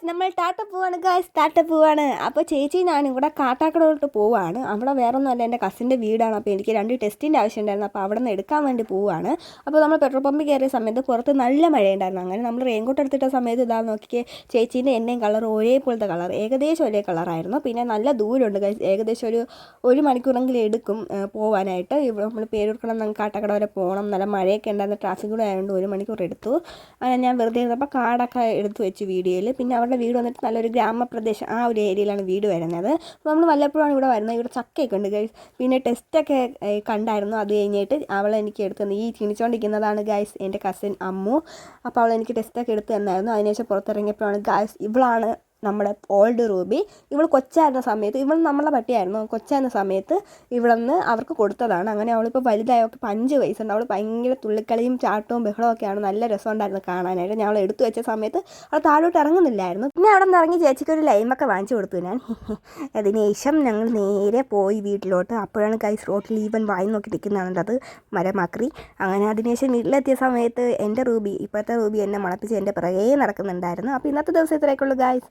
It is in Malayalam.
നമ്മൾ ടാറ്റ പോവാണ് ഗായ്സ്, ടാറ്റ പോവാണ്. അപ്പോൾ ചേച്ചി ഞാനും കൂടെ കാട്ടാക്കടോട്ട് പോവാണ്. അവിടെ വേറെ ഒന്നുമല്ല, എൻ്റെ കസിൻ്റെ വീടാണ്. അപ്പോൾ എനിക്ക് 2 ടെസ്റ്റിൻ്റെ ആവശ്യം ഉണ്ടായിരുന്നു. അപ്പോൾ അവിടെ നിന്ന് എടുക്കാൻ വേണ്ടി പോവാണ്. അപ്പോൾ നമ്മൾ പെട്രോൾ പമ്പിൽ കയറിയ സമയത്ത് പുറത്ത് നല്ല മഴയുണ്ടായിരുന്നു. അങ്ങനെ നമ്മൾ റെയിൻകോട്ട് എടുത്തിട്ട സമയത്ത് ഇതാ നോക്കിക്കേ, ചേച്ചീൻ്റെ എൻ്റെയും കളർ ഒരേപോലത്തെ കളർ, ഏകദേശം ഒരേ കളറായിരുന്നു. പിന്നെ നല്ല ദൂരമുണ്ട് ഗായ്സ്, ഏകദേശം ഒരു മണിക്കൂറെങ്കിലും എടുക്കും പോകാനായിട്ട്. ഇവിടെ നമ്മൾ പേരൂർക്കണം കാട്ടാക്കട വരെ പോകണം. നല്ല മഴയൊക്കെ ഉണ്ടായിരുന്ന ട്രാഫിക് കൂടെ ആയതുകൊണ്ട് 1 മണിക്കൂർ എടുത്തു. അങ്ങനെ ഞാൻ വെറുതെ ഇരുന്നപ്പോൾ കാർഡൊക്കെ എടുത്ത് വെച്ചു വീഡിയോയിൽ. പിന്നെ അവരുടെ വീട് വന്നിട്ട് നല്ലൊരു ഗ്രാമപ്രദേശം, ആ ഒരു ഏരിയയിലാണ് വീട് വരുന്നത്. അപ്പോൾ നമ്മൾ വല്ലപ്പോഴാണ് ഇവിടെ വരുന്നത്. ഇവിടെ ചക്കയൊക്കെ ഉണ്ട് ഗൈസ്. പിന്നെ ടെസ്റ്റൊക്കെ കണ്ടായിരുന്നു. അത് കഴിഞ്ഞിട്ട് അവൾ എനിക്ക് എടുത്ത് തന്നു. ഈ ക്ഷണിച്ചുകൊണ്ടിരിക്കുന്നതാണ് ഗൈസ് എൻ്റെ കസിൻ അമ്മു. അപ്പോൾ അവൾ എനിക്ക് ടെസ്റ്റൊക്കെ എടുത്ത് തന്നായിരുന്നു. അതിനുശേഷം പുറത്തിറങ്ങിയപ്പോഴാണ് ഗൈസ്, ഇവളാണ് നമ്മുടെ ഓൾഡ് റൂബി. ഇവൾ കൊച്ചായിരുന്ന സമയത്ത്, ഇവൾ നമ്മളെ പട്ടിയായിരുന്നു. കൊച്ചായിരുന്ന സമയത്ത് ഇവളൊന്ന് അവർക്ക് കൊടുത്തതാണ്. അങ്ങനെ അവളിപ്പോൾ വലുതായൊക്കെ 5 വയസ്സുണ്ട്. അവൾ ഭയങ്കര തുള്ളിക്കളിയും ചാട്ടവും ബഹളവും ഒക്കെയാണ്. നല്ല രസമുണ്ടായിരുന്നു കാണാനായിട്ട്. ഞാൻ അവൾ എടുത്തു വെച്ച സമയത്ത് അവൾ താഴോട്ട് ഇറങ്ങുന്നില്ലായിരുന്നു. പിന്നെ അവിടെ നിന്ന് ഇറങ്ങി ചേച്ചിക്ക് ഒരു ലൈമൊക്കെ വാങ്ങിച്ചു കൊടുത്തു ഞാൻ. അതിനുശേഷം ഞങ്ങൾ നേരെ പോയി വീട്ടിലോട്ട്. അപ്പോഴാണ് ഗൈസ് റോട്ടിൽ ഈവൻ വായി നോക്കിയിരിക്കുന്നതാണ് അത് മരമാക്രി. അങ്ങനെ അതിനുശേഷം വീട്ടിലെത്തിയ സമയത്ത് എൻ്റെ റൂബി, ഇപ്പോഴത്തെ റൂബി എന്നെ മണപ്പിച്ച് എൻ്റെ പിറകെ നടക്കുന്നുണ്ടായിരുന്നു. അപ്പോൾ ഇന്നത്തെ ദിവസം ഇത്രയൊക്കെയുള്ളൂ ഗൈസ്.